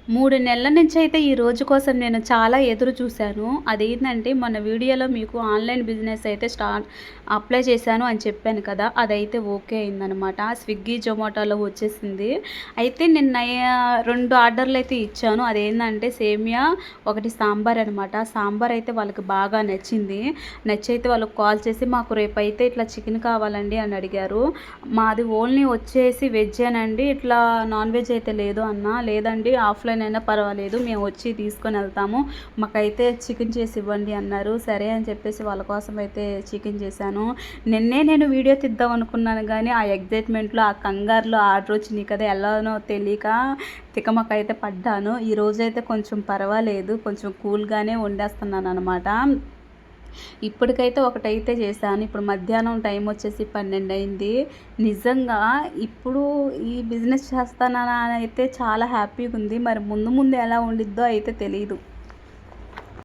3 నెలల నుంచయితే ఈ రోజు కోసం నేను చాలా ఎదురు చూశాను. అదేంటంటే మొన్న వీడియోలో మీకు ఆన్‌లైన్ బిజినెస్ అయితే అప్లై చేశాను అని చెప్పాను కదా! అదైతే ఓకే అయిందనమాట. స్విగ్గీ, జొమాటోలో వచ్చేసింది. అయితే నిన్న 2 ఆర్డర్‌లయితే ఇచ్చాను. అదేంటంటే సేమియా, ఒకటి సాంబార్ అనమాట. సాంబార్ అయితే వాళ్ళకి బాగా నచ్చింది. నచ్చైతే వాళ్ళకి కాల్ చేసి మాకు రేపైతే ఇట్లా చికెన్ కావాలండి అని అడిగారు. మాది ఓన్లీ వచ్చేసి వెజ్జేనండి. ఇట్లా నాన్ వెజ్ అయితే లేదు అన్నా. లేదండి ఆఫ్‌లైన్ అయినా పర్వాలేదు. మేము వచ్చి తీసుకొని వెళ్తాము. మాకైతే చికెన్ చేసి ఇవ్వండి అన్నారు. సరే అని చెప్పేసి వాళ్ళ కోసం అయితే చికెన్ చేశాను. నిన్నే నేను వీడియో తీద్దాం అనుకున్నాను గానీ, ఆ ఎక్సైట్‌మెంట్‌లో, ఆ కంగారులో ఆర్డర్ వచ్చినాయి కదా! ఎలానో తెలియక తికమకైతే పడ్డాను. ఈరోజైతే కొంచెం పర్వాలేదు. కొంచెం కూల్‌గానే వండేస్తున్నాననమాట. ఇప్పటికైతే ఒకటైతే చేశాను. ఇప్పుడు మధ్యాహ్నం టైం వచ్చేసి 12 అయింది. నిజంగా ఇప్పుడు ఈ బిజినెస్ చేస్తానని అయితే చాలా హ్యాపీగుంది. మరి ముందు ముందు ఎలా ఉండిద్దో అయితే తెలీదు.